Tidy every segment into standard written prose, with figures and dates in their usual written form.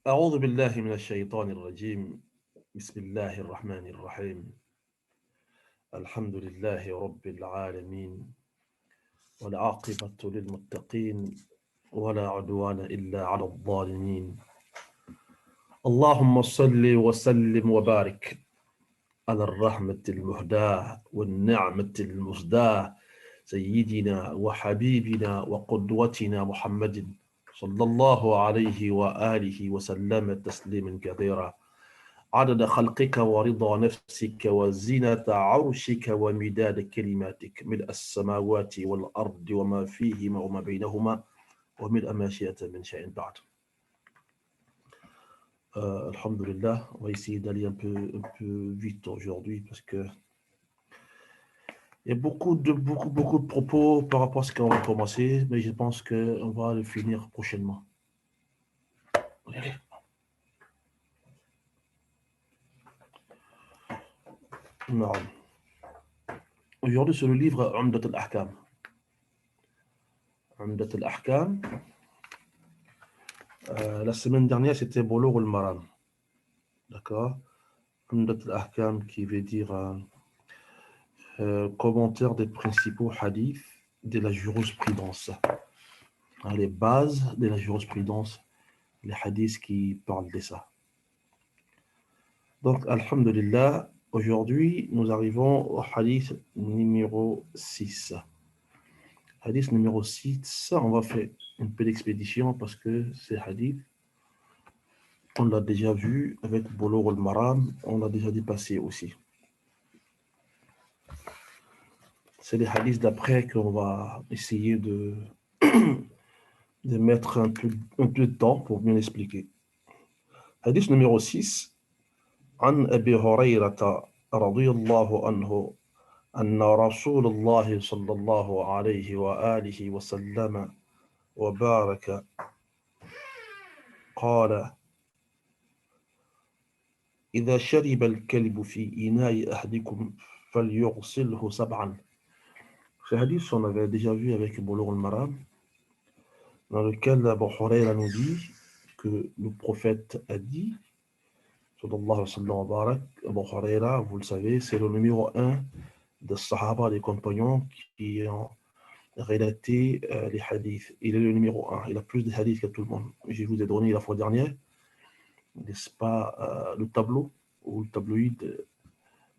أعوذ بالله من الشيطان الرجيم. بسم الله الرحمن الرحيم. الحمد لله رب العالمين، والعاقبة للمتقين، ولا عدوان إلا على الظالمين. اللهم صل وسلم وبارك على الرحمة المهداة والنعمة المسداة سيدنا وحبيبنا وقدوتنا محمد صلى الله عليه وآله وسلم تسليما كثيرا، عدد خلقك ورضا نفسك وزينة عرشك ومداد كلماتك، ملء السماوات والأرض وما فيهما وما بينهما، وملء ما شئت من شيء بعد. Alhamdulillah, on va essayer d'aller un peu vite aujourd'hui parce que il y a beaucoup de propos par rapport à ce qu'on va commencer, mais je pense qu'on va le finir prochainement. Allez. Non. Aujourd'hui, c'est le livre Umdat al-Ahkam. Umdat al-Ahkam. La semaine dernière, c'était Bulugh al-Maram. D'accord? Umdat al-Ahkam qui veut dire commentaire des principaux hadiths de la jurisprudence. Les bases de la jurisprudence, les hadiths qui parlent de ça. Donc, alhamdulillah, aujourd'hui, nous arrivons au hadith numéro 6. Hadith numéro 6, on va faire une petite expédition parce que ces hadiths, on l'a déjà vu avec Bulugh al-Maram, on l'a déjà dépassé aussi. C'est les hadiths d'après qu'on va essayer de mettre un peu de temps pour bien l'expliquer. Hadith numéro 6. عن أبي هريرة رضي الله عنه أن رسول الله صلى الله عليه وآله وسلم وبارك قال: إذا شرب الكلب في إناء أحدكم فليغسله 7. Ce hadith, on avait déjà vu avec Bulugh al-Maram, dans lequel Abu Hurayra nous dit que le prophète a dit, sallallahu alayhi wa sallam wa barak, Abu Hurayra, vous le savez, c'est le numéro 1 des Sahaba, des compagnons qui ont relaté les hadiths. Il est le numéro 1. Il a plus de hadiths que tout le monde. Je vous ai donné la fois dernière, n'est-ce pas, le tableau ou le tabloïd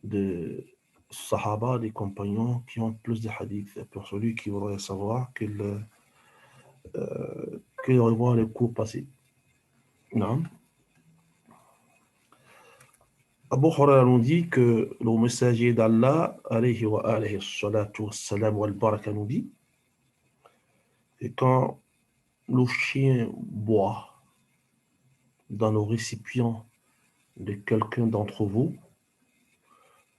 de Sahaba, des compagnons qui ont plus de hadiths. Pour celui qui voudrait savoir qu'il revoit les cours passés. Non. Abu Hurayra nous dit que le messager d'Allah, alayhi wa alayhi salatu wa salam wa al-baraka, nous dit que quand le chien boit dans le récipient de quelqu'un d'entre vous,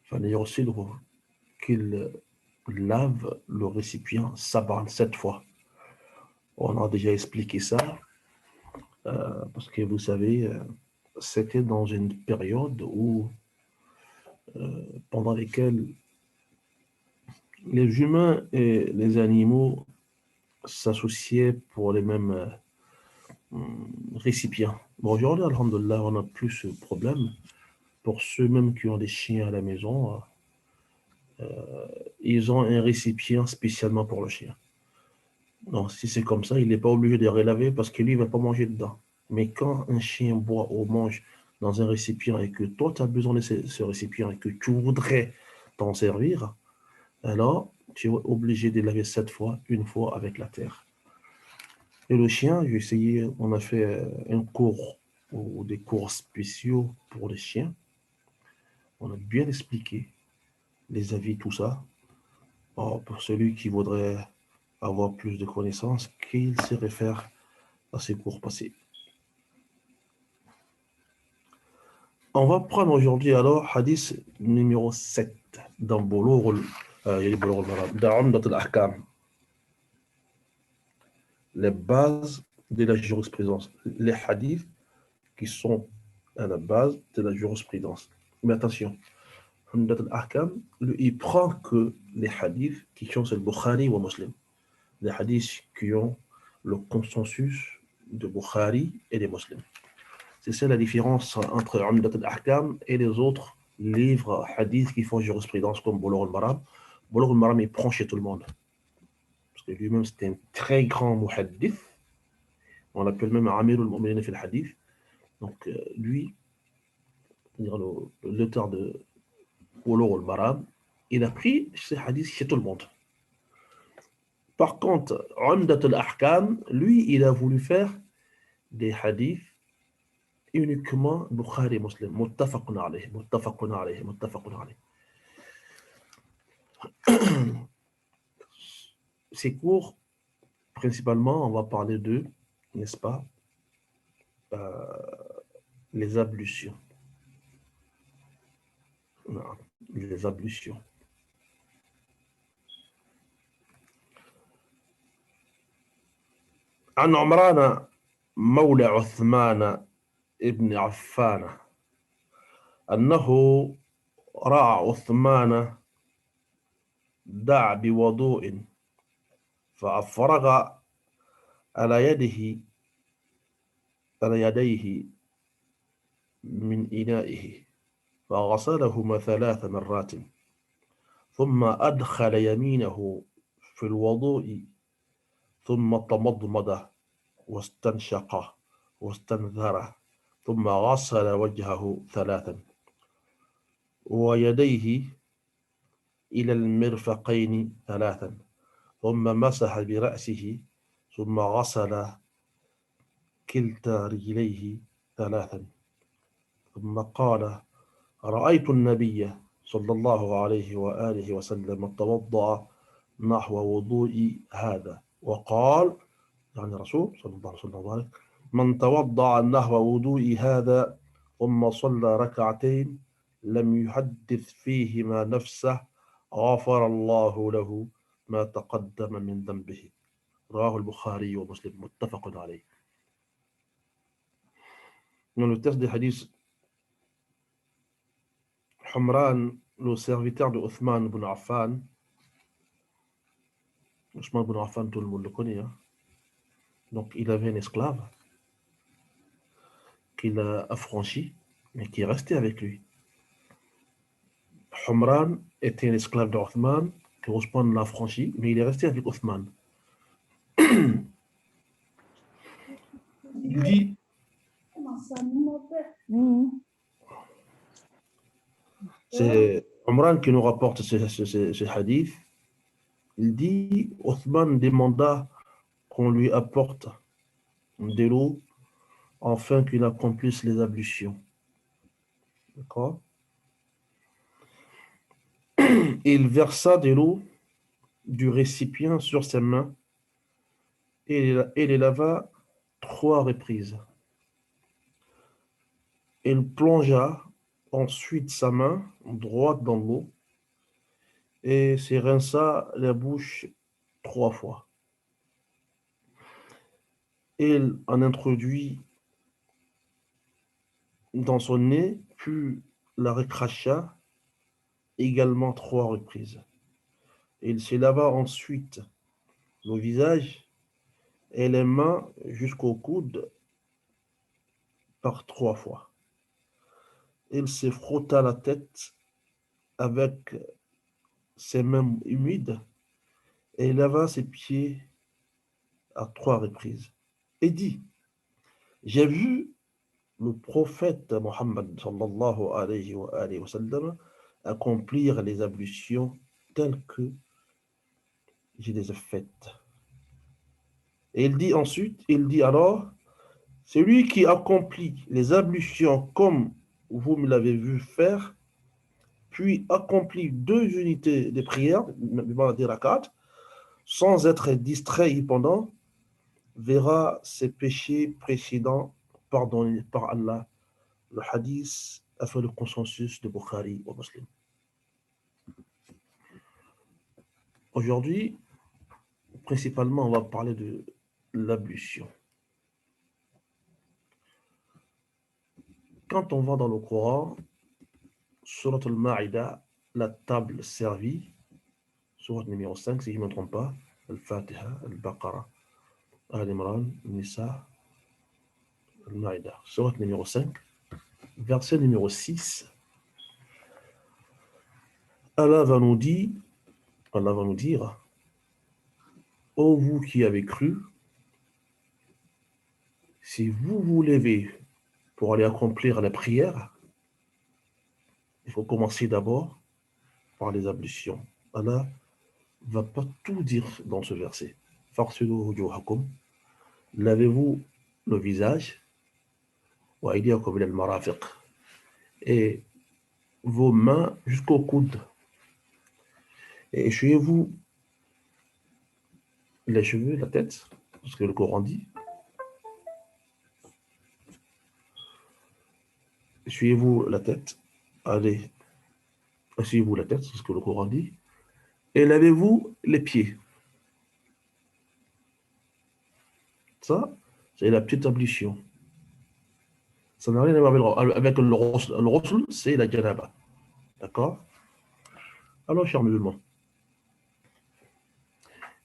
il fallait aussi qu'il lave le récipient 7 fois. On a déjà expliqué ça, parce que vous savez, c'était dans une période où, pendant laquelle les humains et les animaux s'associaient pour les mêmes récipients. Bon, aujourd'hui, alhamdoulilah, on n'a plus ce problème. Pour ceux même qui ont des chiens à la maison, ils ont un récipient spécialement pour le chien. Donc, si c'est comme ça, il n'est pas obligé de relaver parce que lui, il ne va pas manger dedans. Mais quand un chien boit ou mange dans un récipient et que toi, tu as besoin de ce récipient et que tu voudrais t'en servir, alors tu es obligé de laver 7 fois, une fois avec la terre. Et le chien, j'ai essayé, on a fait un cours ou des cours spéciaux pour les chiens. On a bien expliqué les avis, tout ça. Alors, pour celui qui voudrait avoir plus de connaissances, qu'il se réfère à ces cours passés. On va prendre aujourd'hui alors hadith numéro 7 dans Bulugh al-Maram, dans al-Ahkam. Les bases de la jurisprudence. Les hadiths qui sont à la base de la jurisprudence. Mais attention, Umdat al-Ahkam, il prend que les hadiths qui sont sur le Bukhari ou Muslim. Les hadiths qui ont le consensus de Bukhari et des musulmans. C'est ça la différence entre Umdat al-Ahkam et les autres livres hadiths qui font jurisprudence comme Bulugh al-Maram. Bulugh al-Maram, il prend chez tout le monde. Parce que lui-même, c'était un très grand muhaddith. On l'appelle même Amir al-Mu'minin fil hadith. Donc, lui, l'auteur de Bulugh al-Maram, il a pris ces hadiths chez tout le monde. Par contre, Umdat al-Ahkam, lui, il a voulu faire des hadiths uniquement Bukhari Muslim, muttafaqun alayh, muttafaqun alayh, muttafaqun alayh. Ces cours, principalement, on va parler de, n'est-ce pas, les ablutions. Non, les ablutions. عن عمران مولى عثمان ابن عفان أنه رأى عثمان دع بوضوء فأفرغ على يديه من إنائه فغسلهما 3 مرات ثم أدخل يمينه في الوضوء ثم تمضمض واستنشق واستنثر ثم غسل وجهه 3 ويديه إلى المرفقين 3 ثم مسح برأسه ثم غسل كلتا رجليه 3 ثم قال رأيت النبي صلى الله عليه وآله وسلم توضأ نحو وضوء هذا وقال يعني رسول صلى الله عليه وسلم من توضأ نحو وضوء هذا ثم صلى ركعتين لم يحدث فيهما نفسه غفر الله له ما تقدم من ذنبه رواه البخاري ومسلم متفق عليه. Dans le texte des hadiths, Humran, le serviteur de Othman ibn Affan, Othman ibn Affan, tout le monde le connaît, hein? Donc il avait un esclave qu'il a affranchi, mais qui est resté avec lui. Humran était un esclave d'Othman, que Othman l'a affranchi, mais il est resté avec Othman. Il dit, c'est Humran qui nous rapporte ce hadith, il dit, Othman demanda qu'on lui apporte de l'eau afin qu'il accomplisse les ablutions. D'accord? Il versa de l'eau du récipient sur ses mains et les lava 3 reprises. Il plongea ensuite sa main droite dans l'eau et se rinça la bouche 3 fois. Il en introduit dans son nez, puis la recracha également 3 reprises. Il se lava ensuite le visage et les mains jusqu'au coude par 3 fois. Il se frotta la tête avec ses mains humides et lava ses pieds à 3 reprises. Et dit, j'ai vu le prophète Mohammed sallallahu alayhi wa sallam accomplir les ablutions telles que je les ai faites. Et il dit ensuite, il dit alors, celui qui accomplit les ablutions comme vous me l'avez vu faire, puis accomplit 2 unités de prière, des rakats, sans être distrait pendant, verra ses péchés précédents pardonnés par Allah. Le hadith a fait le consensus de Bukhari au Muslim. Aujourd'hui, principalement, on va parler de l'ablution. Quand on va dans le Coran, Surat al-Ma'ida, la table servie, Surat numéro 5, si je ne me trompe pas, Al-Fatiha, Al-Baqarah, Al-Imran, Nisa, Al-Maïda, surat numéro 5, verset numéro 6. Allah va nous dire, ô vous qui avez cru, si vous vous levez pour aller accomplir la prière, il faut commencer d'abord par les ablutions. Allah ne va pas tout dire dans ce verset. Faghsilu wujuhakum, lavez-vous le visage, wa aydiyakum ila al-marafiq, et vos mains jusqu'au coude, et essuyez-vous les cheveux, la tête, parce que le Coran dit, essuyez-vous la tête, allez, essuyez-vous la tête, c'est ce que le Coran dit, et lavez-vous les pieds. Ça, c'est la petite ablution. Ça n'a rien à voir avec le ghusl. Le ghusl, c'est la janaba. D'accord? Alors, chers musulmans,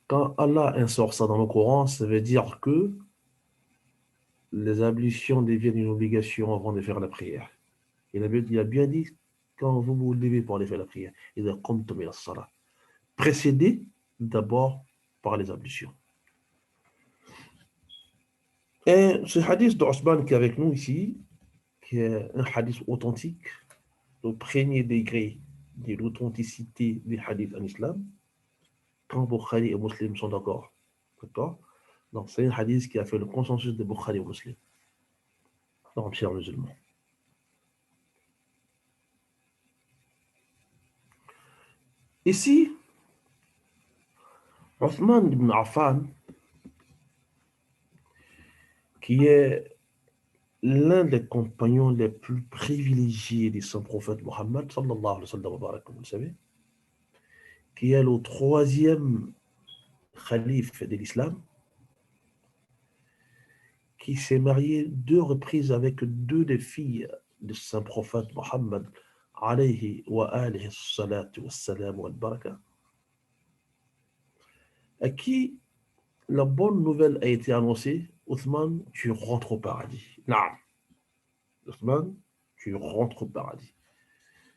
quand Allah instaure ça dans le Coran, ça veut dire que les ablutions deviennent une obligation avant de faire la prière. Il a bien dit, quand vous vous levez pour aller faire la prière, il a qumtum ila as-salah. Précédez d'abord par les ablutions. Et ce hadith d'Osman qui est avec nous ici, qui est un hadith authentique, au premier degré de l'authenticité des hadiths en islam, quand Bukhari et Muslim sont d'accord. D'accord? Donc, c'est un hadith qui a fait le consensus de Bukhari et Muslim. Donc, chers musulmans. Ici, Othman ibn Affan, qui est l'un des compagnons les plus privilégiés du saint prophète Mohammed, sallallahu alayhi wa sallam, comme vous le savez, qui est le troisième calife de l'islam, qui s'est marié 2 reprises avec 2 des filles du saint prophète Mohammed, alayhi wa alihi salatu wa salam wa al-baraka, à qui la bonne nouvelle a été annoncée: Othman, tu rentres au paradis. Naam. Othman, tu rentres au paradis.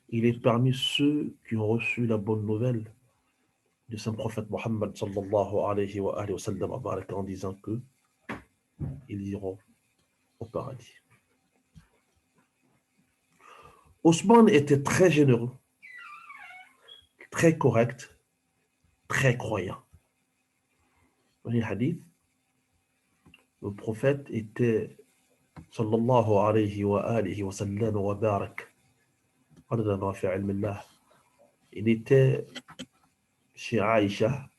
Il est parmi ceux qui ont reçu la bonne nouvelle de saint prophète Mohammed sallallahu alayhi wa sallam en disant que ils iront au paradis. Othman était très généreux, très correct, très croyant. Dans les hadiths, le prophète était sallallahu alayhi wa sallam wa barak. Il était chez Aïcha,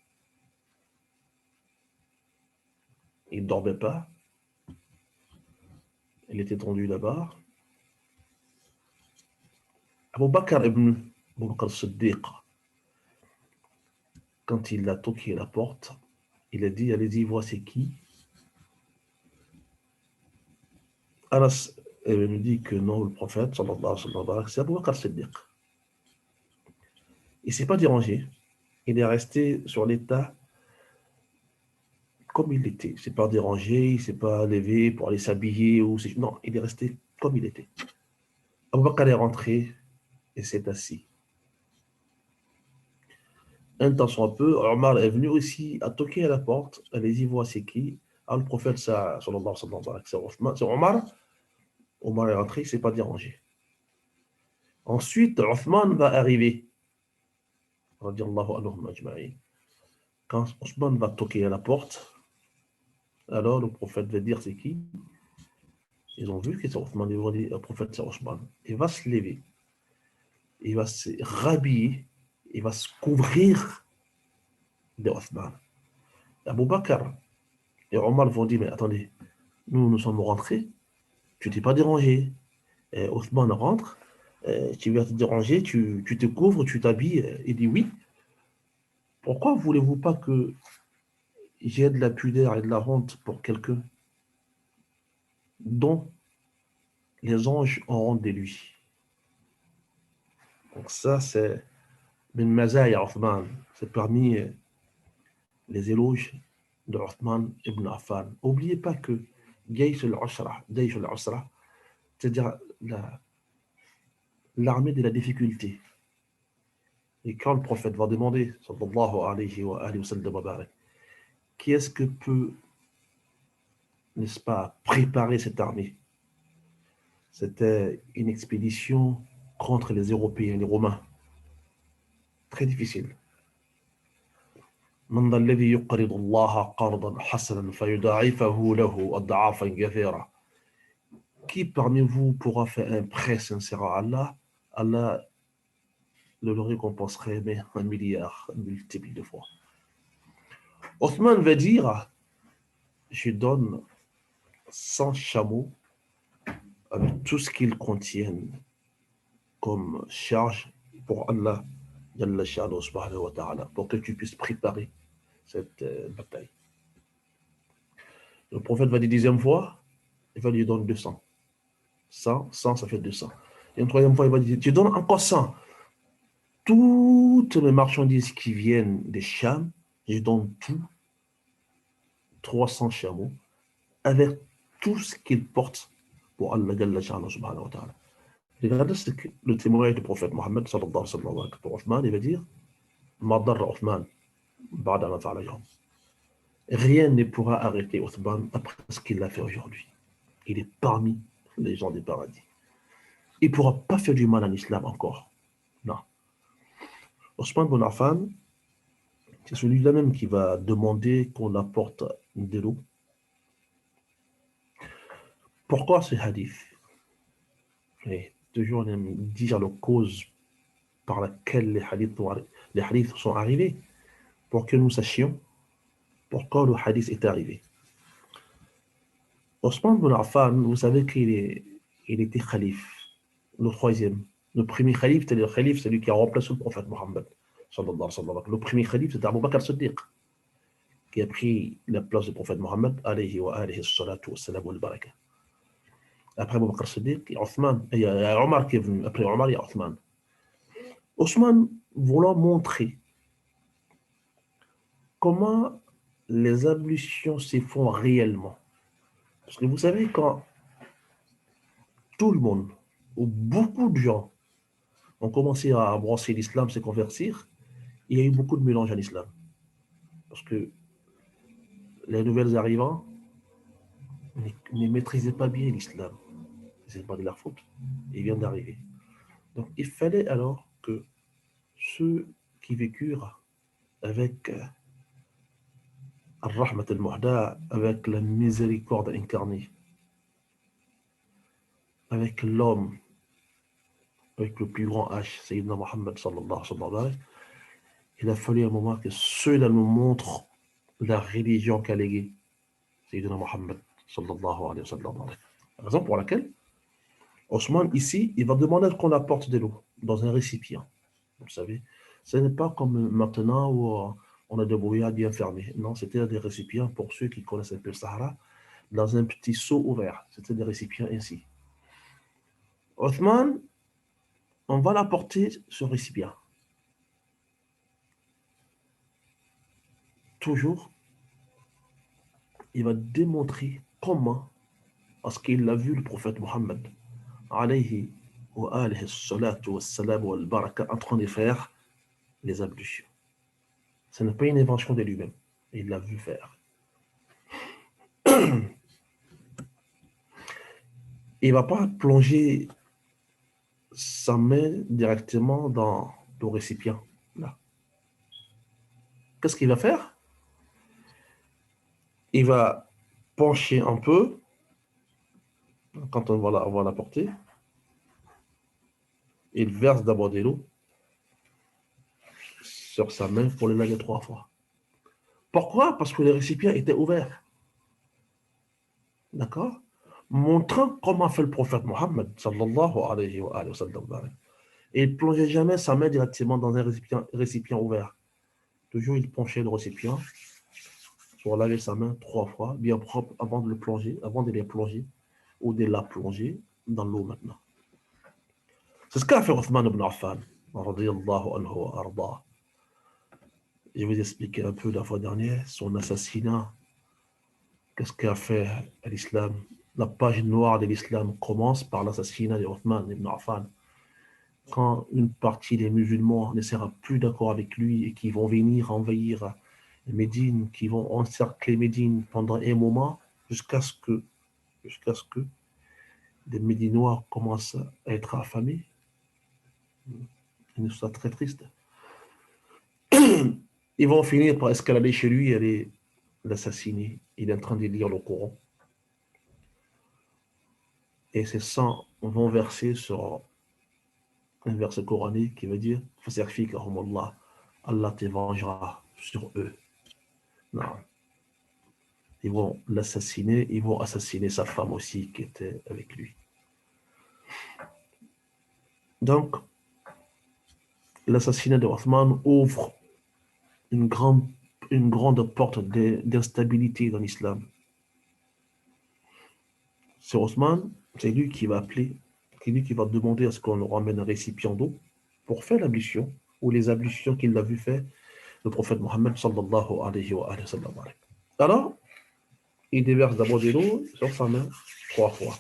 il ne dormait pas, il était tendu là-bas. Abu Bakr Siddiq, quand il a toqué la porte, il a dit, allez-y, voici qui. Anas nous dit que non, le prophète, sallallahu alayhi wa sallam, c'est Abu Bakr Siddiq. Il ne s'est pas dérangé, il est resté sur l'état comme il était. Il ne s'est pas dérangé, il ne s'est pas levé pour aller s'habiller. Non, il est resté comme il était. Abu Bakr est rentré et s'est assis. Un temps soit peu, Omar est venu aussi à toquer à la porte. Allez-y, voici qui. Le prophète, sallallahu alayhi wa sallam, c'est Omar. Omar est rentré, il ne s'est pas dérangé. Ensuite, Othman va arriver. Quand Othman va toquer à la porte, alors le prophète va dire c'est qui. Ils ont vu que c'est Othman, ils vont dire le prophète c'est Othman. Il va se lever, il va se rhabiller, il va se couvrir de Othman. Abu Bakr et Omar vont dire mais attendez, nous sommes rentrés, tu t'es pas dérangé. Othman rentre, tu vas te déranger, tu te couvres, tu t'habilles. Il dit oui. Pourquoi voulez-vous pas que j'ai de la pudeur et de la honte pour quelqu'un dont les anges auront de lui? Donc ça, c'est Bin Mazaya Othman. C'est parmi les éloges de Othman ibn Affan. N'oubliez pas que Jaysh al-Usra, c'est-à-dire l'armée de la difficulté. Et quand le prophète va demander, sallallahu alayhi wa sallam, qui est-ce que peut, n'est-ce pas, préparer cette armée? C'était une expédition contre les Européens, les Romains. Très difficile. من ذا الذي يقرض الله قرضا حسنا فيضاعفه له أضعافا كثيرة. Qui parmi vous pourra faire un prêt sincère à Allah? Allah le récompenserait, mais 1 milliard, multiple de fois. Othman va dire, je donne 100 chameaux avec tout ce qu'ils contiennent comme charge pour Allah, pour que tu puisses préparer cette bataille. Le prophète va dire 10e fois, il va lui donner 200. 100, ça fait 200. Et une 3e fois, il va dire, tu donnes encore 100. Toutes les marchandises qui viennent des Cham, je donne tout, 300 chameaux, avec tout ce qu'ils portent pour Allah subhanahu wa ta'ala. Regardez le témoignage du prophète Mohammed sallallahu alayhi wa sallam pour Othman, il va dire, rien ne pourra arrêter Othman après ce qu'il a fait aujourd'hui. Il est parmi les gens du paradis. Il ne pourra pas faire du mal à l'islam encore. Non. Othman bin Affan, c'est celui-là même qui va demander qu'on apporte de l'eau. Pourquoi ce hadith? Et toujours on aime dire la cause par laquelle les hadiths sont arrivés, pour que nous sachions pourquoi le hadith est arrivé. Othman bin Affan, vous savez il était calife, le 3e. Le premier calife, c'est le calife, celui qui a remplacé le prophète Mohammed. Le premier calife, c'était Abu Bakr as-Siddiq, qui a pris la place du prophète Mohammed, alayhi wa salatu wa salam wa al-baraka. Après Abu Bakr as-Siddiq, il y a Othman, il y a Omar qui est venu. Après Omar, il y a Othman. Othman voulant montrer comment les ablutions se font réellement. Parce que vous savez, quand tout le monde, ou beaucoup de gens, ont commencé à embrasser l'islam, se convertir, il y a eu beaucoup de mélange en islam. Parce que les nouvelles arrivants ne maîtrisaient pas bien l'islam. Ce n'est pas de leur faute. Ils viennent d'arriver. Donc il fallait alors que ceux qui vécurent avec Ar-Rahmat al-Muhda, avec la miséricorde incarnée, avec l'homme, avec le plus grand H, Sayyidina Muhammad sallallahu alayhi wa sallam, il a fallu un moment que ceux-là nous montrent la religion qu'a léguée Sayyidina Muhammad sallallahu alayhi wa sallam. Raison pour laquelle Othman, ici, il va demander qu'on apporte de l'eau dans un récipient. Vous savez, ce n'est pas comme maintenant où on a des brouillards bien fermés. Non, c'était des récipients, pour ceux qui connaissent un peu le Sahara, dans un petit seau ouvert. C'était des récipients ainsi. Othman, on va l'apporter ce récipient. Toujours, il va démontrer comment, parce qu'il a vu le prophète Mohammed, alayhi wa alihi salatu wa salam wa al-baraka, en train de faire les ablutions. Ce n'est pas une invention de lui-même. Il l'a vu faire. Il ne va pas plonger sa main directement dans le récipient. Là. Qu'est-ce qu'il va faire? Il va pencher un peu quand on va l'apporter. Il verse d'abord de l'eau sur sa main pour le laver 3 fois. Pourquoi? Parce que le récipient était ouvert. D'accord? Montrant comment fait le prophète Mohammed sallallahu alayhi wa sallam. Et il ne plongeait jamais sa main directement dans un récipient ouvert. Toujours, il penchait le récipient pour laver sa main 3 fois, bien propre, avant de les plonger ou de la plonger dans l'eau maintenant. C'est ce qu'a fait Othman ibn Affan, radiyallahu anhu wa arda. Je vous ai expliqué un peu la fois dernière son assassinat Qu'est-ce qu'a fait l'islam? La page noire de l'islam commence par l'assassinat de Othman ibn Affan. Quand une partie des musulmans ne sera plus d'accord avec lui et qui vont venir envahir Médine, qui vont encercler Médine pendant un moment jusqu'à ce que des Médinois commencent à être affamés. Une histoire très triste. Ils vont finir par escalader chez lui et aller l'assassiner. Il est en train de lire le Coran. Et ses sangs vont verser sur un verset coranique qui veut dire Allah, Allah te vengera sur eux. Non. Ils vont l'assassiner, ils vont assassiner sa femme aussi qui était avec lui. Donc, l'assassinat de Othman ouvre une grande porte d'instabilité dans l'islam. C'est Othman, c'est lui qui va appeler, c'est lui qui va demander à ce qu'on ramène un récipient d'eau pour faire l'ablution, ou les ablutions qu'il a vu faire le prophète Mohammed sallallahu alayhi wa sallam. Alors, il déverse d'abord de l'eau sur sa main 3 fois.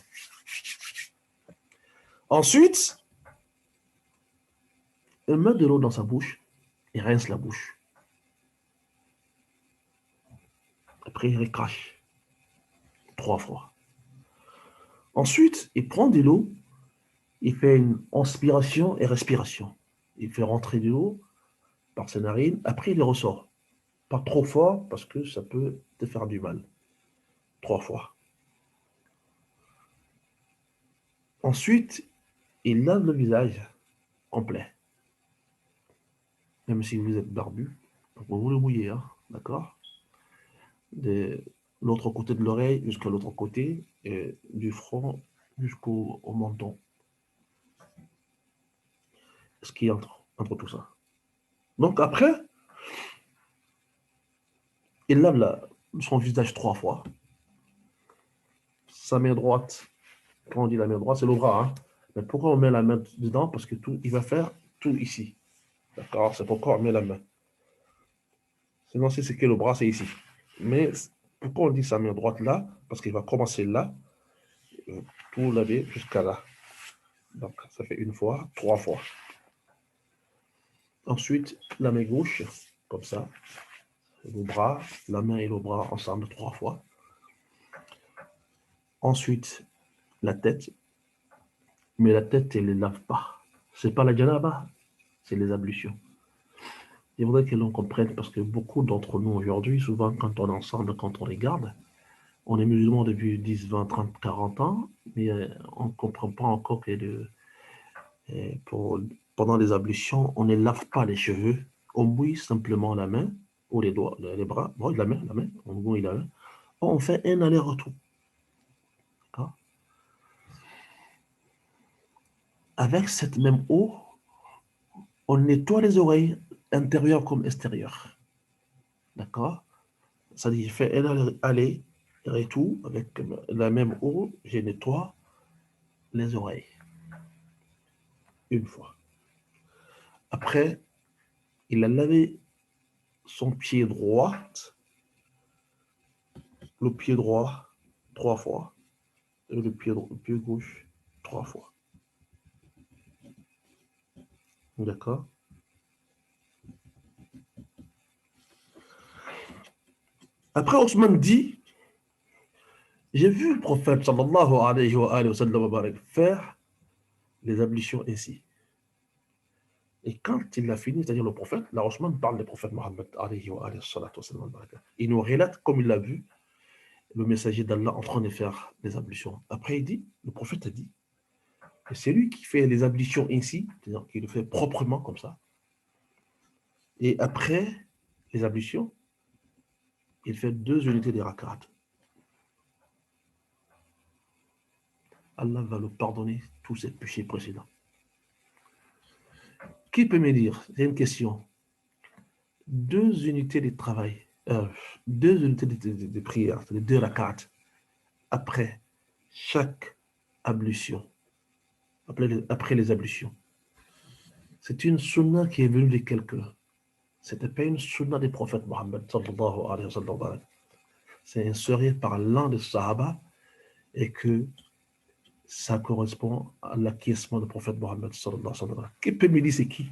Ensuite, il met de l'eau dans sa bouche et rince la bouche. Après, il recrache 3 fois. Ensuite, il prend de l'eau, il fait une inspiration et respiration. Il fait rentrer de l'eau par ses narines, après il les ressort. Pas trop fort parce que ça peut te faire du mal. 3 fois. Ensuite, il lave le visage complet. Même si vous êtes barbu, vous le mouillez, hein, d'accord? De l'autre côté de l'oreille jusqu'à l'autre côté, et du front jusqu'au menton. Ce qui entre tout ça. Donc après, il lave son visage 3 fois. Sa main droite, quand on dit la main droite, c'est le bras. Hein? Mais pourquoi on met la main dedans? Parce que il va faire tout ici. D'accord? C'est pourquoi on met la main. Sinon, si c'est que le bras, c'est ici. Mais pourquoi on dit sa main droite là? Parce qu'il va commencer là, tout laver jusqu'à là. Donc, ça fait 1 fois, 3 fois. Ensuite, la main gauche, comme ça. Le bras, la main et le bras ensemble 3 fois. Ensuite, la tête. Mais la tête, elle ne lave pas. C'est pas la janaba, c'est les ablutions. Il faudrait que l'on comprenne parce que beaucoup d'entre nous aujourd'hui, souvent quand on est ensemble, quand on regarde, on est musulman depuis 10, 20, 30, 40 ans, mais on ne comprend pas encore que pendant les ablutions, on ne lave pas les cheveux, on mouille simplement la main ou les doigts, les bras, bon, la main, on mouille la main, on fait un aller-retour. D'accord? Avec cette même eau, on nettoie les oreilles, intérieures comme extérieures. D'accord? Ça dit, je fais un aller-retour avec la même eau, je nettoie les oreilles. 1 fois. Après, il a lavé son pied droit, le pied droit 3 fois, et le pied gauche 3 fois. D'accord? Après, Ousmane dit, j'ai vu le prophète sallallahu alayhi wa sallam faire les ablutions ainsi. Et quand il a fini, c'est-à-dire le prophète, là Ousmane parle du prophète Mohammed alayhi wa sallam. Il nous relate comme il l'a vu le messager d'Allah en train de faire les ablutions. Après, il dit, le prophète a dit, que c'est lui qui fait les ablutions ainsi, c'est-à-dire qu'il le fait proprement comme ça. Et après les ablutions, il fait 2 unités de rakat. Allah va le pardonner tous ses péchés précédents. Qui peut me dire, c'est une question, 2 unités de travail, 2 unités de prière, c'est-à-dire 2 rakats, après chaque ablution, après les ablutions. C'est une sunna qui est venue de quelqu'un. Ce n'était pas une sunna des prophètes Mohammed sallallahu alayhi wa sallam. c'est inséré par l'un des Sahaba et que ça correspond à l'acquiescement du prophète Mohammed sallallahu alayhi wa sallam. Qui peut me dire c'est qui?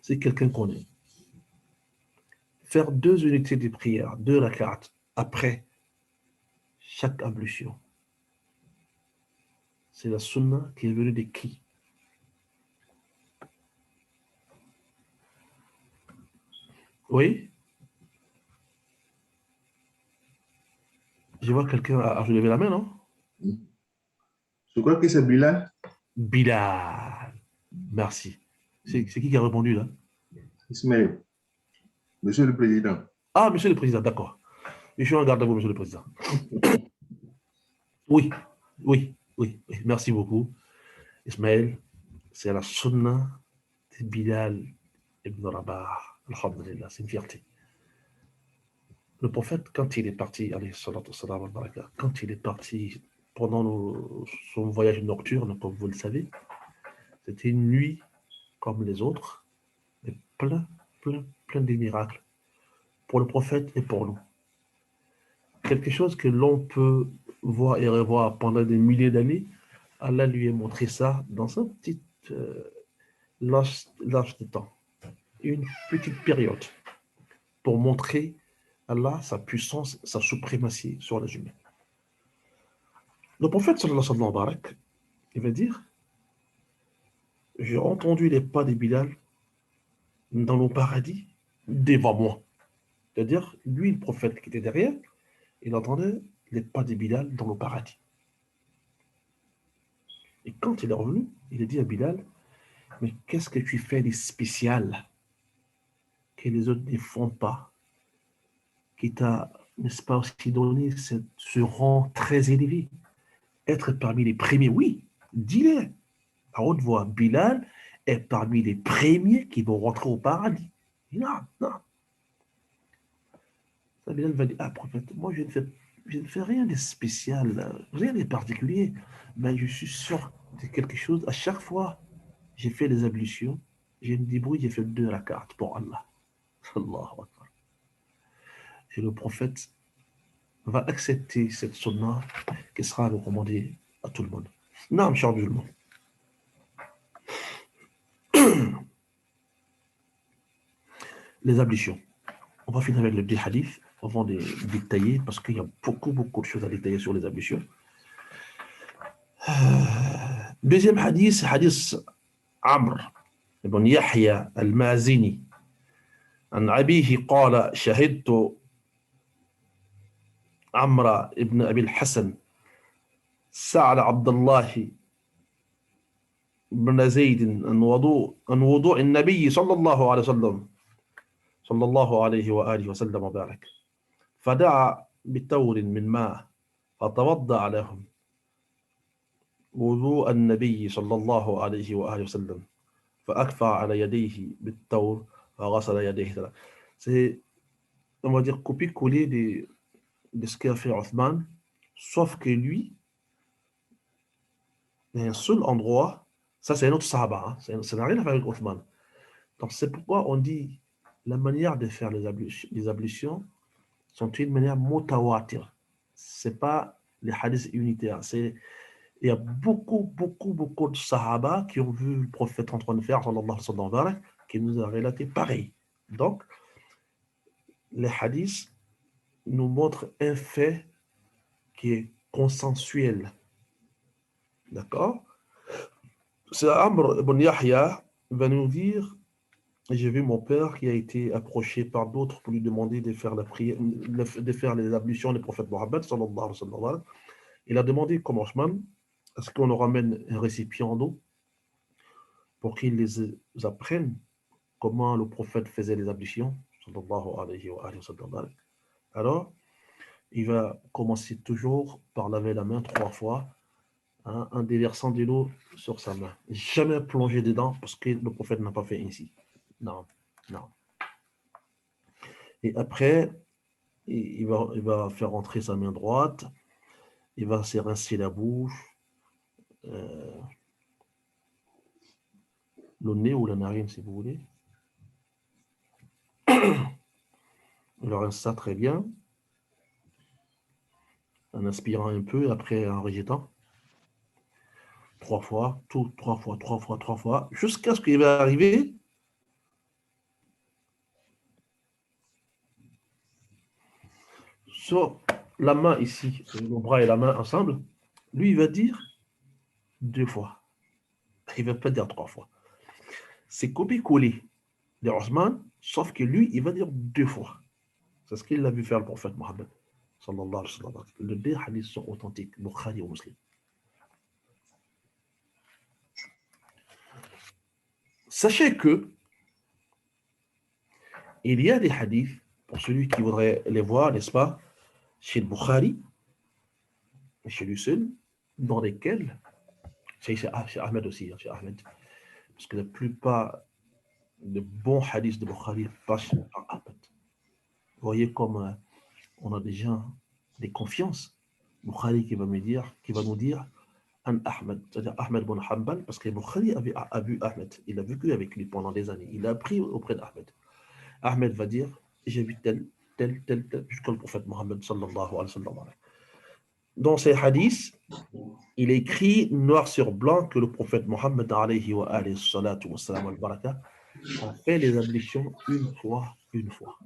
C'est quelqu'un qu'on est. Faire 2 unités de prière, 2 rak'at, après chaque ablution. C'est la sunna qui est venue de qui? Oui? Je vois quelqu'un a levé la main, non? Je crois que c'est Bilal. Bilal. Merci. C'est qui a répondu là? Ismaël, Monsieur le Président. Ah, monsieur le président, d'accord. Je suis en garde à vous, monsieur le président. Oui, oui. Merci beaucoup. Ismaël, c'est la sunna de Bilal ibn Rabah. Alhamdulillah, c'est une fierté. Le prophète, quand il est parti, quand il est parti pendant son voyage nocturne, comme vous le savez, c'était une nuit comme les autres, mais plein de miracles pour le prophète et pour nous. Quelque chose que l'on peut voir et revoir pendant des milliers d'années, Allah lui a montré ça dans un petit laps de temps, une petite période, pour montrer Allah sa puissance, sa suprématie sur les humains. Le prophète, sallallahu alayhi wa sallam, il va dire, j'ai entendu les pas de Bilal dans le paradis devant moi. C'est-à-dire, lui, le prophète qui était derrière, il entendait les pas de Bilal dans le paradis. Et quand il est revenu, il a dit à Bilal, mais qu'est-ce que tu fais de spécial que les autres ne font pas, qui t'a, n'est-ce pas, aussi donné ce rang très élevé, être parmi les premiers, oui, dis-le à haute voix, Bilal est parmi les premiers qui vont rentrer au paradis. Non, non. Ça, Bilal va dire, ah, prophète, moi je ne fais rien de spécial, rien de particulier, mais je suis sûr de quelque chose. À chaque fois, j'ai fait les ablutions, j'ai me débrouille, j'ai fait 2 rak'at pour Allah. Allahu Akbar. Et le prophète va accepter cette sunna qui sera recommandée à tout le monde. Non, cher musulman. Les ablutions. On va finir avec le hadith avant de détailler parce qu'il y a beaucoup de choses à détailler sur les ablutions. Deuxième hadith, hadith Amr ibn Yahya al-Mazini. عن أبيه قال شهدت عمرو ابن أبي الحسن سأل عبد الله بن زيد عن وضوء النبي صلى الله عليه وسلم صلى الله عليه وآله وسلم وبارك فدعا بتور من ماء فتوضأ لهم وضوء النبي صلى الله عليه وآله وسلم فأكفى على يديه بالتور فغسل يديه. C'est, on va dire, copier-coller de ce qu'a fait Othman, sauf que lui, il y a un seul endroit, ça c'est un autre Sahaba, hein, ça n'a rien à faire avec Othman. Donc c'est pourquoi on dit la manière de faire les ablutions sont une manière mutawatir. C'est pas les hadiths unitaires. Il y a beaucoup de Sahaba qui ont vu le prophète en train de faire, sallallahu alayhi wa sallam, qui nous a relaté pareil. Donc, les hadiths nous montrent un fait qui est consensuel. D'accord? C'est Amr ibn Yahya va nous dire, j'ai vu mon père qui a été approché par d'autres pour lui demander de faire la prière, de faire les ablutions du prophète Mohammed, sallallahu alayhi wa sallam. Il a demandé comme Osman, est-ce qu'on nous ramène un récipient d'eau pour qu'ils les apprennent comment le prophète faisait les ablutions, sallallahu alayhi wa sallam. Alors, il va commencer toujours par laver la main 3 fois, hein, en déversant de l'eau sur sa main. Jamais plonger dedans parce que le prophète n'a pas fait ainsi. Non, non. Et après, il va faire entrer sa main droite, il va se rincer la bouche, euh, le nez ou la narine si vous voulez. Il rince ça très bien, en inspirant un peu, après en rejetant. 3 fois, tout, 3 fois, 3 fois, 3 fois, jusqu'à ce qu'il va arriver sur la main ici, le bras et la main ensemble. Lui, il va dire 2 fois. Il ne va pas dire 3 fois. C'est copier-coller de Osman, sauf que lui, il va dire 2 fois. C'est ce qu'il a vu faire le prophète Mohammed. Sallallahu alayhi wa sallam. Les deux hadiths sont authentiques, Bukhari ou Muslim. Sachez que il y a des hadiths, pour celui qui voudrait les voir, n'est-ce pas, chez le Bukhari, chez lui seul, dans lesquels, chez Ahmed aussi, chez Ahmed, parce que la plupart des bons hadiths de Bukhari passent par Ahmed. Vous voyez comme on a des gens, des confiances. Bukhari qui va nous dire un Ahmed, c'est-à-dire Ahmed bin Hanbal, parce que Bukhari a vu Ahmed, il a vécu avec lui pendant des années, il a appris auprès d'Ahmed. Ahmed va dire, j'ai vu tel, tel, tel, tel, jusqu'au prophète Mohammed sallallahu alayhi wa sallam. Dans ces hadiths, il est écrit noir sur blanc que le prophète Mohammed alayhi wa salatu wa salam al-baraka a fait les ablutions une fois, une fois.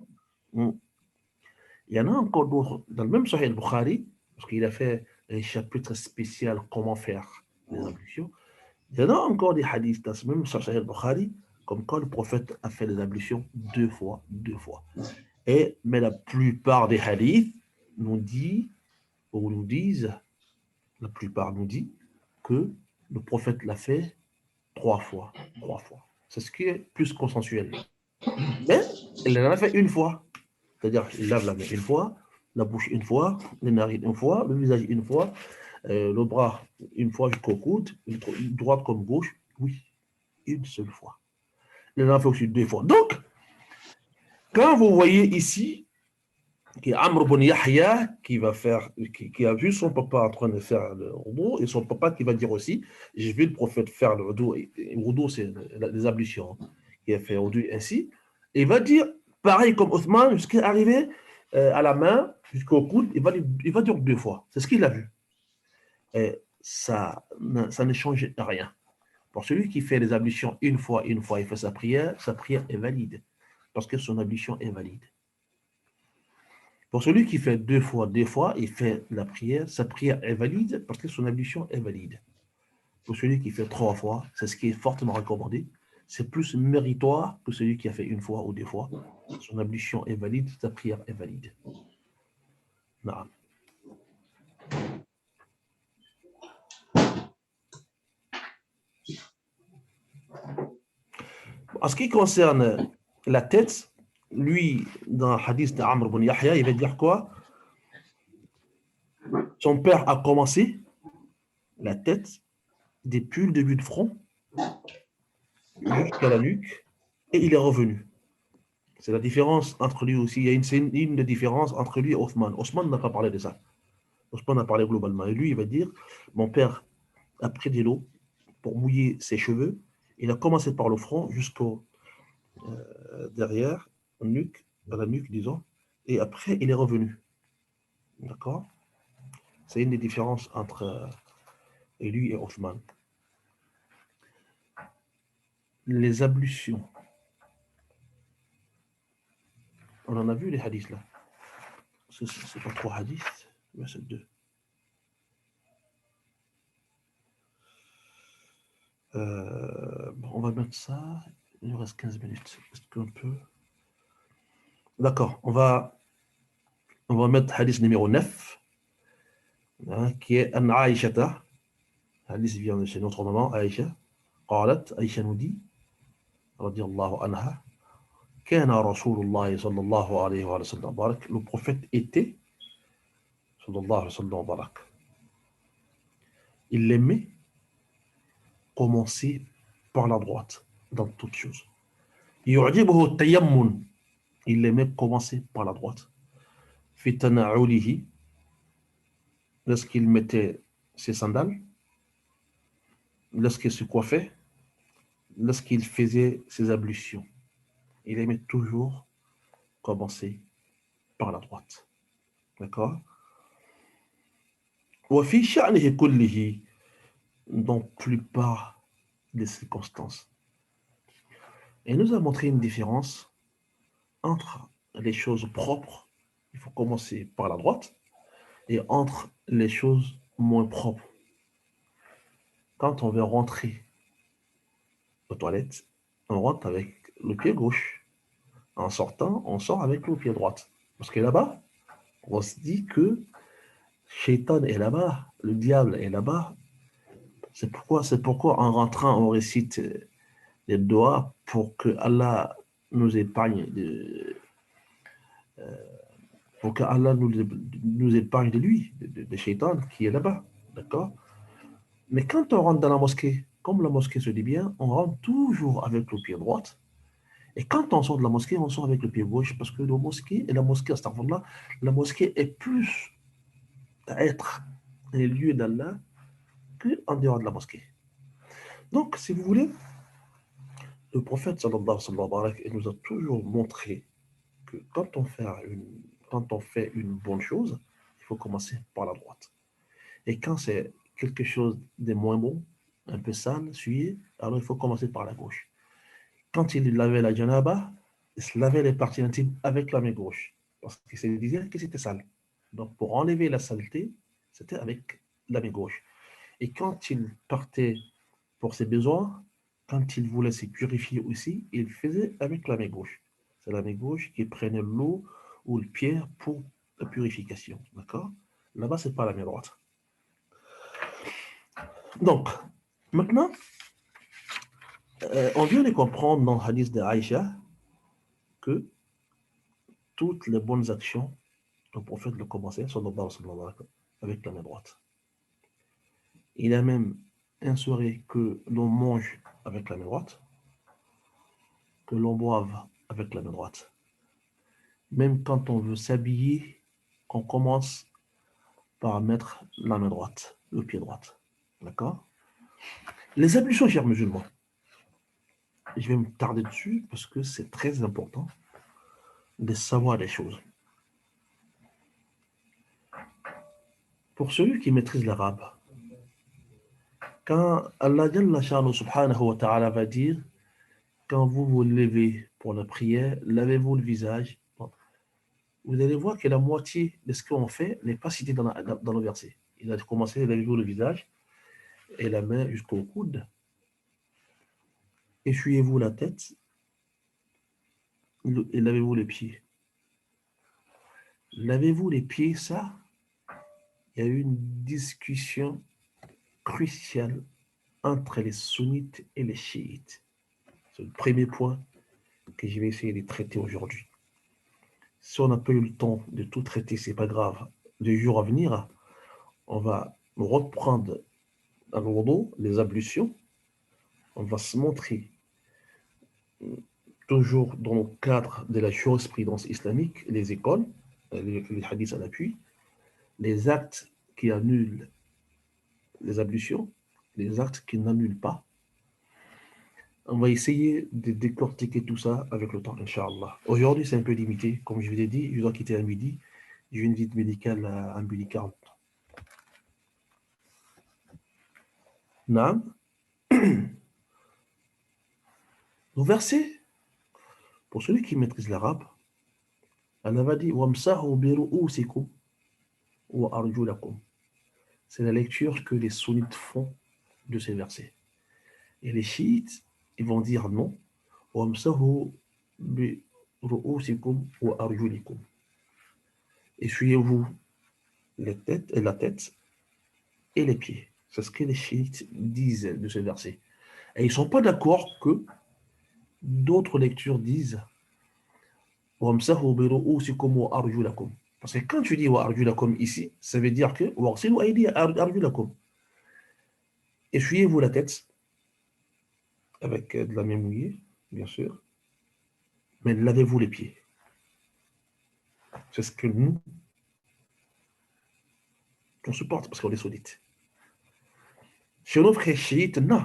Il y en a encore d'autres, dans le même Sahih al-Bukhari, parce qu'il a fait un chapitre spécial comment faire les ablutions. Il y en a encore des hadiths dans ce même Sahih al-Bukhari, comme quand le prophète a fait les ablutions 2 fois, 2 fois. Mais la plupart des hadiths nous disent, la plupart nous dit que le prophète l'a fait 3 fois, 3 fois. C'est ce qui est plus consensuel. Mais il en a fait une fois. C'est-à-dire, il lave la main une fois, la bouche une fois, les narines une fois, le visage une fois, le bras une fois jusqu'au coude, droite comme gauche. Oui, une seule fois. Il en a fait aussi 2 fois. Donc, quand vous voyez ici, qui est Amr ibn Yahya qui a vu son papa en train de faire le wudu, et son papa qui va dire aussi, j'ai vu le prophète faire le wudu, et wudu c'est les ablutions, qui a fait wudu ainsi, et il va dire, pareil comme Othman, jusqu'à arriver à la main, jusqu'au coude, il va dire 2 fois. C'est ce qu'il a vu. Et ça ne change rien. Pour celui qui fait les ablutions une fois, il fait sa prière est valide, parce que son ablution est valide. Pour celui qui fait 2 fois, il fait la prière, sa prière est valide parce que son ablution est valide. Pour celui qui fait 3 fois, c'est ce qui est fortement recommandé. C'est plus méritoire que celui qui a fait 1 fois ou 2 fois. Son ablution est valide, sa prière est valide. Non. En ce qui concerne la tête, lui, dans le hadith d'Amr ibn Yahya, il va dire quoi? Son père a commencé la tête depuis le début de front jusqu'à la nuque et il est revenu. C'est la différence entre lui aussi. Il y a une différence entre lui et Othman. Othman n'a pas parlé de ça. Othman a parlé globalement. Et lui, il va dire, mon père a pris de l'eau pour mouiller ses cheveux. Il a commencé par le front jusqu'au derrière, à la nuque, disons. Et après, il est revenu. D'accord? C'est une des différences entre lui et Othman. Les ablutions. On en a vu les hadiths là. C'est pas 3 hadiths, mais c'est 2. On va mettre ça. Il nous reste 15 minutes. Est-ce qu'on peut. D'accord. On va mettre hadith numéro 9, hein, qui est An Aïshata. Hadith vient de chez notre maman, Aïcha. قالت Aïcha nous dit, رضي الله عنها, كان رسول الله صلى الله عليه وسلم بارك. Le prophète était, صلى الله عليه وسلم بارك. Il aimait commencer par la droite dans toute chose. يعجبه التيمم. Il aimait commencer par la droite. في تنعله, lorsqu'il mettait ses sandales, lorsqu'il se coiffait, lorsqu'il faisait ses ablutions. Il aimait toujours commencer par la droite. D'accord? وفي شأنه كله, dans la plupart des circonstances. Et nous a montré une différence entre les choses propres, il faut commencer par la droite, et entre les choses moins propres. Quand on veut rentrer aux toilettes, on rentre avec le pied gauche. En sortant, on sort avec le pied droit. Parce que là-bas, on se dit que Shaitan est là-bas, le diable est là-bas. C'est pourquoi en rentrant, on récite les doigts pour que Allah nous épargne pour que Allah nous épargne de lui, de Shaitan qui est là-bas. D'accord? Mais quand on rentre dans la mosquée, comme la mosquée se dit bien, on rentre toujours avec le pied droit. Et quand on sort de la mosquée, on sort avec le pied gauche parce que la mosquée, astaghfirullah, la mosquée est plus à être un lieu d'Allah qu'en dehors de la mosquée. Donc, si vous voulez, le prophète sallallahu alayhi wa sallam nous a toujours montré que quand on fait une bonne chose, il faut commencer par la droite. Et quand c'est quelque chose de moins bon, un peu sale, souillé, alors il faut commencer par la gauche. Quand il lavait la janaba, il se lavait les parties intimes avec la main gauche, parce qu'il se disait que c'était sale. Donc pour enlever la saleté, c'était avec la main gauche. Et quand il partait pour ses besoins, quand il voulait se purifier aussi, il faisait avec la main gauche. C'est la main gauche qui prenait l'eau ou le pierre pour la purification. D'accord? Là-bas, c'est pas la main droite. Donc, maintenant, on vient de comprendre dans le hadith de Aïcha que toutes les bonnes actions, le prophète le commençait avec la main droite. Il a même instauré que l'on mange avec la main droite, que l'on boive avec la main droite. Même quand on veut s'habiller, on commence par mettre la main droite, le pied droit. D'accord? Les ablutions, chers musulmans, je vais me tarder dessus parce que c'est très important de savoir des choses. Pour celui qui maîtrise l'arabe, quand Allah subhanahu wa ta'ala va dire, quand vous vous levez pour la prière, lavez-vous le visage. Vous allez voir que la moitié de ce qu'on fait n'est pas cité dans le verset. Il a commencé à laver-vous le visage et la main jusqu'au coude. Essuyez-vous la tête et lavez-vous les pieds. Lavez-vous les pieds, ça, il y a eu une discussion cruciale entre les sunnites et les chiites. C'est le premier point que je vais essayer de traiter aujourd'hui. Si on n'a pas eu le temps de tout traiter, c'est pas grave. Les jours à venir, on va reprendre dans le wudu, les ablutions. On va se montrer toujours dans le cadre de la jurisprudence islamique, les écoles, les hadiths à l'appui, les actes qui annulent les ablutions, les actes qui n'annulent pas. On va essayer de décortiquer tout ça avec le temps, Inch'Allah. Aujourd'hui, c'est un peu limité. Comme je vous l'ai dit, je dois quitter à midi. J'ai une visite médicale à midi 40. Naam. Le verset, pour celui qui maîtrise l'arabe, Allah va dire Wamsahu bi ru'usikum wa arjulakum. C'est la lecture que les sunnites font de ces versets. Et les chiites, ils vont dire non. Wamsahu bi ru'usikum wa arjulikum. Essuyez-vous la tête et les pieds. C'est ce que les chiites disent de ce verset. Et ils ne sont pas d'accord que d'autres lectures disent Wamsahu bi ru'usikum wa arjulakum. Parce que quand tu dis wa arjulakum ici, ça veut dire que wa'silu aydi arjulakum. Essuyez-vous la tête avec de la main mouillée, bien sûr, mais lavez-vous les pieds. C'est ce que nous, on supporte parce qu'on est solides. Chez nos frères chiites, non.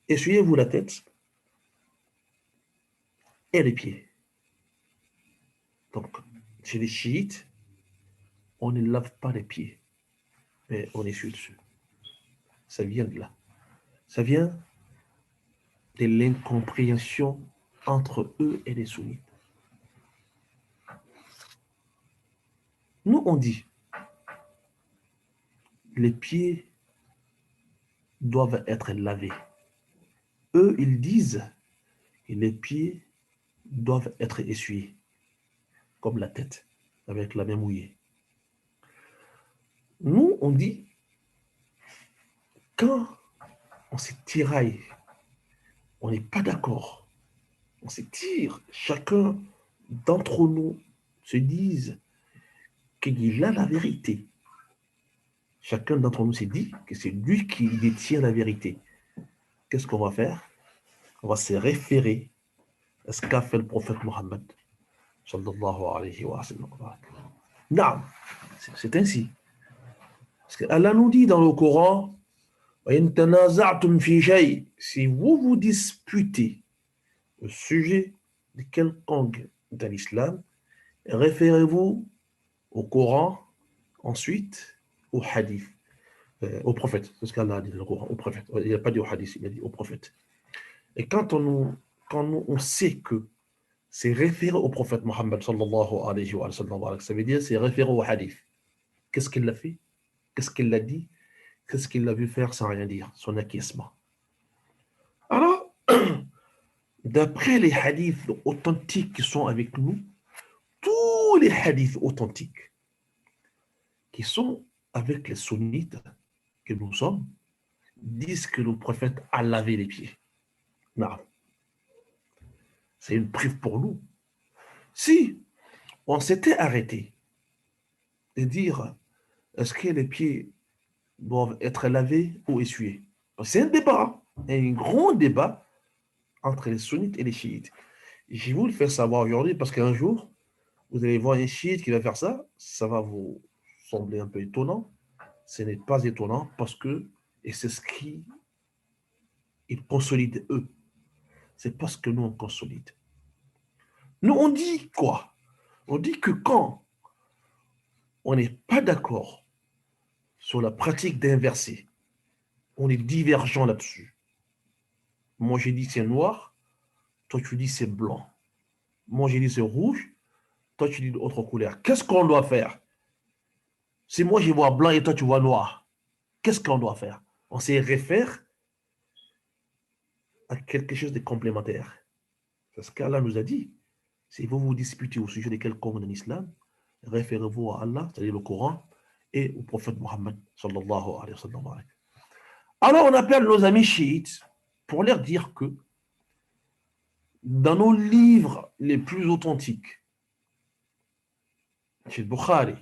Essuyez-vous la tête et les pieds. Donc, chez les chiites, on ne lave pas les pieds, mais on essuie dessus. Ça vient de là. Ça vient de l'incompréhension entre eux et les sunnites. Nous, on dit, les pieds doivent être lavés. Eux, ils disent que les pieds doivent être essuyés, comme la tête, avec la main mouillée. Nous, on dit, quand on se tiraille, on n'est pas d'accord, on se tire, chacun d'entre nous se dise qu'il a la vérité. Chacun d'entre nous se dit que c'est lui qui détient la vérité. Qu'est-ce qu'on va faire? On va se référer à ce qu'a fait le prophète Mohammed. Sallallahu alayhi wa sallam. Non, c'est ainsi. Parce qu'Allah nous dit dans le Coran, si vous vous disputez au sujet de quelconque dans l'islam, référez-vous au Coran, ensuite au hadith, au prophète. C'est ce qu'Allah a dit dans le Coran, au prophète. Il n'a pas dit au hadith, il a dit au prophète. Et quand on sait que c'est référé au prophète Mohammed sallallahu alayhi wa sallam, ça veut dire c'est référé au hadith. Qu'est-ce qu'il a fait? Qu'est-ce qu'il a dit? Qu'est-ce qu'il a vu faire sans rien dire? Son acquiescement. Alors, d'après les hadiths authentiques qui sont avec nous, tous les hadiths authentiques qui sont avec les sunnites que nous sommes, disent que le prophète a lavé les pieds. Non. C'est une preuve pour nous. Si on s'était arrêté de dire est-ce que les pieds doivent être lavés ou essuyés? C'est un débat, un grand débat entre les sunnites et les chiites. Je vous le fais savoir aujourd'hui parce qu'un jour, vous allez voir un chiite qui va faire ça, ça va vous sembler un peu étonnant. Ce n'est pas étonnant parce que, et c'est ce qui ils consolident eux, c'est parce que nous on consolide. Nous on dit quoi? On dit que quand on n'est pas d'accord sur la pratique d'inverser, on est divergent là-dessus. Moi j'ai dit c'est noir, toi tu dis c'est blanc. Moi j'ai dit c'est rouge, toi tu dis d'autres couleurs. Qu'est-ce qu'on doit faire? Si moi je vois blanc et toi tu vois noir, qu'est-ce qu'on doit faire? On se réfère à quelque chose de complémentaire. C'est ce qu'Allah nous a dit. Si vous vous disputez au sujet de quelconque en islam, référez-vous à Allah, c'est-à-dire le Coran, et au prophète Mohammed sallallahu alayhi wa sallam. Alors on appelle nos amis chiites pour leur dire que dans nos livres les plus authentiques, chez Bukhari,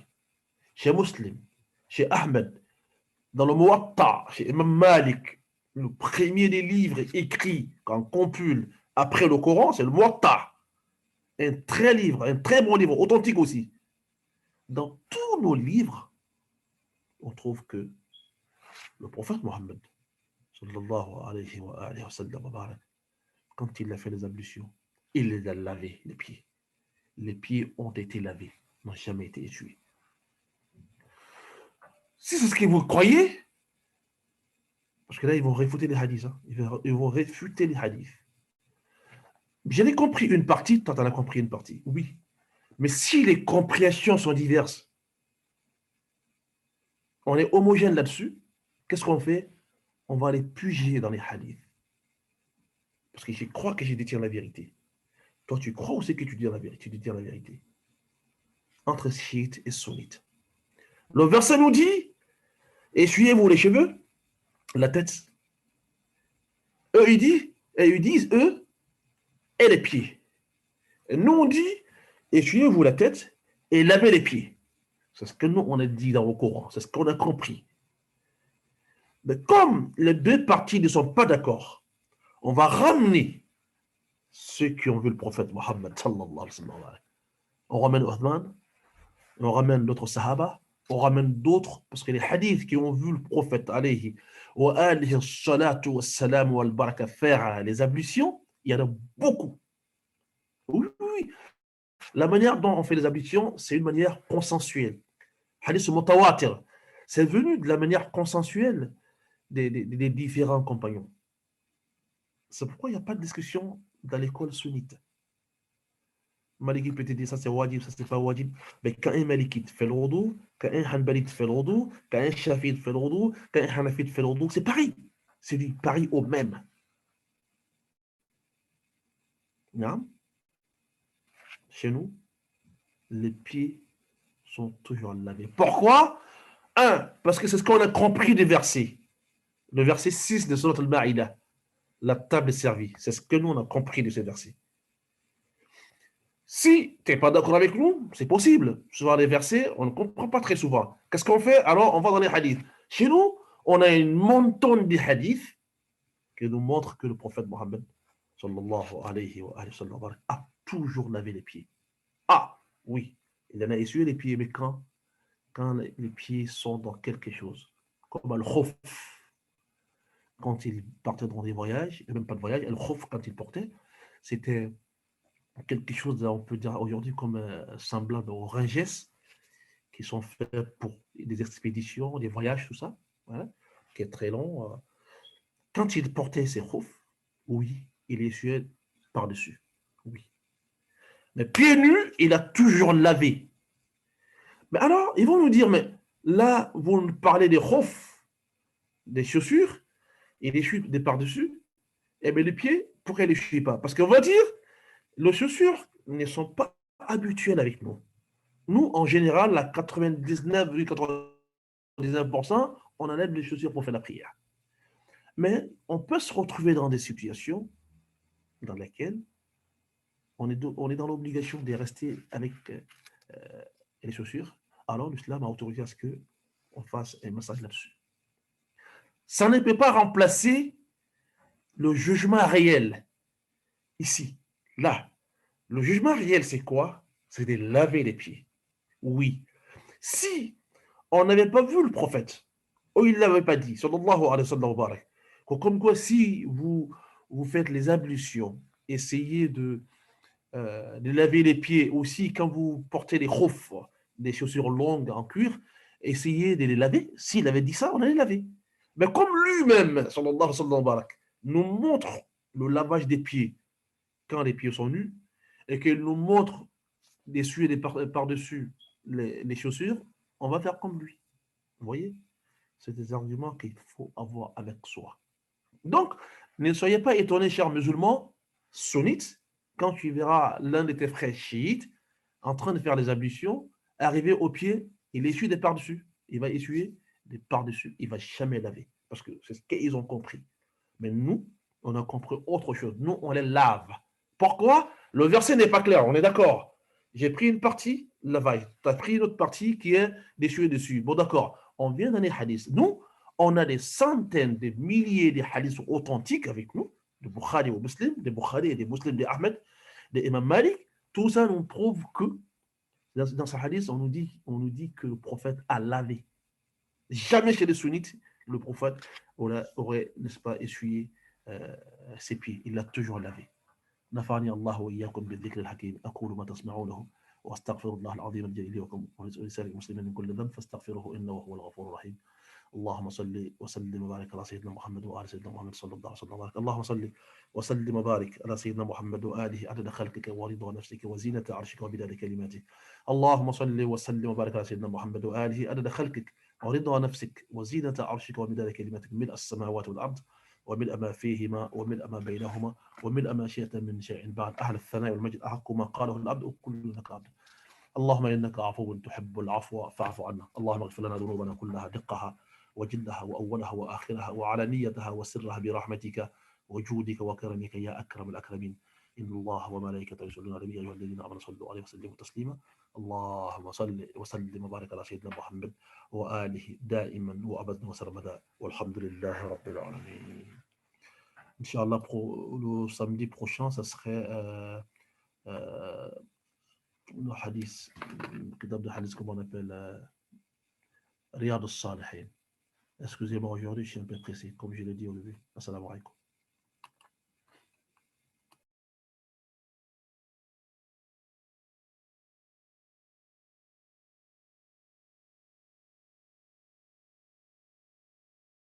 chez Muslim, chez Ahmed, dans le Muwatta, chez Imam Malik, le premier des livres écrits qu'on compile après le Coran, c'est le Muwatta. Un très bon livre, authentique aussi. Dans tous nos livres, on trouve que le prophète Mohammed, sallallahu alayhi wa sallam, quand il a fait les ablutions, il les a lavés, les pieds. Les pieds ont été lavés, n'ont jamais été essuyés. Si c'est ce que vous croyez, parce que là, ils vont réfuter les hadiths. Hein. Ils vont réfuter les hadiths. J'en ai compris une partie, toi, tu en as compris une partie. Oui. Mais si les compréhensions sont diverses, on est homogène là-dessus, qu'est-ce qu'on fait? On va aller puiser dans les hadiths. Parce que je crois que je détiens la vérité. Toi, tu crois aussi que tu détiens la vérité. Tu détiens la vérité. Entre chiites et sunnites. Le verset nous dit, essuyez-vous les cheveux, la tête. Eux, ils disent, eux, et les pieds. Et nous, on dit, essuyez-vous la tête et lavez les pieds. C'est ce que nous, on a dit dans le Coran. C'est ce qu'on a compris. Mais comme les deux parties ne sont pas d'accord, on va ramener ceux qui ont vu le prophète Mohammed sallallahu alayhi wa sallam. On ramène Uthman, on ramène d'autres sahaba, on ramène d'autres, parce que les hadiths qui ont vu le prophète alayhi wa alihi salatu wa salam wa al-baraka faire les ablutions, il y en a beaucoup. Oui, oui. La manière dont on fait les ablutions, c'est une manière consensuelle. Hadith mutawatir, c'est venu de la manière consensuelle des différents compagnons. C'est pourquoi il n'y a pas de discussion dans l'école sunnite. Maliki peut te dire ça c'est wajib, ça c'est pas wajib. Mais quand un malikite fait le wudu, quand un hanbalite fait le wudu, quand un shafiite fait le wudu, quand un hanafite fait le wudu, c'est pareil. C'est du pareil au même. Non? Chez nous, les pieds sont toujours lavés. Pourquoi? Un, parce que c'est ce qu'on a compris des versets. Le verset 6 de Surat al-Ma'ida. La table est servie. C'est ce que nous on a compris de ces versets. Si tu n'es pas d'accord avec nous, c'est possible. Souvent, les versets, on ne comprend pas très souvent. Qu'est-ce qu'on fait? Alors, on va dans les hadiths. Chez nous, on a une montagne de hadiths qui nous montrent que le prophète Mohammed sallallahu alayhi wa sallam, a toujours lavé les pieds. Ah, oui, il en a essuyé les pieds, mais quand les pieds sont dans quelque chose, comme al-khuf, quand il partait dans des voyages, et même pas de voyage, al-khuf, quand il portait, c'était quelque chose, on peut dire aujourd'hui, comme semblable aux ringesses qui sont faits pour des expéditions, des voyages, tout ça, voilà, qui est très long. Quand il portait ses khoufs, oui, il essuyait par-dessus, oui. Mais pieds nus, il a toujours lavé. Mais alors, ils vont nous dire, mais là, vous nous parlez des khoufs, des chaussures, et les chutes des par-dessus, et bien les pieds, pourquoi ils ne les chient pas? Parce qu'on va dire, les chaussures ne sont pas habituelles avec nous. Nous, en général, à 99,99%, on enlève les chaussures pour faire la prière. Mais on peut se retrouver dans des situations dans lesquelles on est dans l'obligation de rester avec les chaussures. Alors, l'islam a autorisé à ce qu'on fasse un massage là-dessus. Ça ne peut pas remplacer le jugement réel. Ici, là. Le jugement réel, c'est quoi? C'est de laver les pieds. Oui. Si on n'avait pas vu le prophète, ou il ne l'avait pas dit, sallallahu alayhi wa sallam, comme quoi si vous faites les ablutions, essayez de laver les pieds aussi quand vous portez les khoufs, des chaussures longues en cuir, essayez de les laver. S'il avait dit ça, on allait les laver. Mais comme lui-même, sallallahu alayhi wa sallam, nous montre le lavage des pieds quand les pieds sont nus, et qu'il nous montre d'essuyer par-dessus les chaussures, on va faire comme lui. Vous voyez? C'est des arguments qu'il faut avoir avec soi. Donc, ne soyez pas étonnés, chers musulmans, sunnites, quand tu verras l'un de tes frères chiites en train de faire les ablutions, arriver au pied, il essuie des par-dessus. Il va essuyer des par-dessus. Il ne va jamais laver. Parce que c'est ce qu'ils ont compris. Mais nous, on a compris autre chose. Nous, on les lave. Pourquoi? Le verset n'est pas clair, on est d'accord. J'ai pris une partie, lavage. Tu as pris une autre partie qui est d'essuyer dessus. Bon, d'accord. On vient dans les hadiths. Nous, on a des centaines, des milliers de hadiths authentiques avec nous, de Bukhari ou Muslim, des Bukhari et des Muslims, des Ahmed, des Imam Malik. Tout ça nous prouve que, dans ce hadith, on nous dit que le prophète a lavé. Jamais chez les sunnites, le prophète aurait n'est-ce pas, essuyé ses pieds. Il l'a toujours lavé. نفعني الله وإياكم بالذكر الحكيم أقول ما تسمعونه وأستغفر الله العظيم الجليل لكم ولسائر المسلمين من كل ذنب فاستغفروه إنه هو الغفور الرحيم. اللهم صل وسلم وبارك على سيدنا محمد وآل سيدنا محمد صلى الله عليه وسلم وبارك. اللهم صل وسلم وبارك على سيدنا محمد وآله عدد خلقك ورضا نفسك وزينة عرشك وبداد كلماتك. اللهم صل وسلم وبارك على سيدنا محمد وآله عدد خلقك ورضا نفسك وزينة عرشك وبداد كلماتك ملء السماوات والأرض وملء ما فيهما وملء ما بينهما وملء ما شئت من شيء بعد. أهل الثناء والمجد أحق ما قاله العبد وكلنا لك عبد. اللهم إنك عفو تحب العفو فاعف عنا. اللهم اغفر لنا ذنوبنا كلها دقها وجلها وأولها وآخرها وعلانيتها وسرها برحمتك وجودك وكرمك يا أكرم الأكرمين. إن الله وملائكته يصلون على النبي يا أيها الذين آمنوا صلوا عليه وسلموا تسليما. اللهم صل وسلم وبارك على سيدنا محمد وآله دائما وأبدا وسرمدا والحمد لله رب العالمين. Inch'Allah, le samedi prochain, ça serait le hadith, le kitab de hadith, comme on appelle Riyad al-Salihin. Excusez-moi, aujourd'hui, je suis un peu pressé, comme je l'ai dit au début. Assalamu alaikum.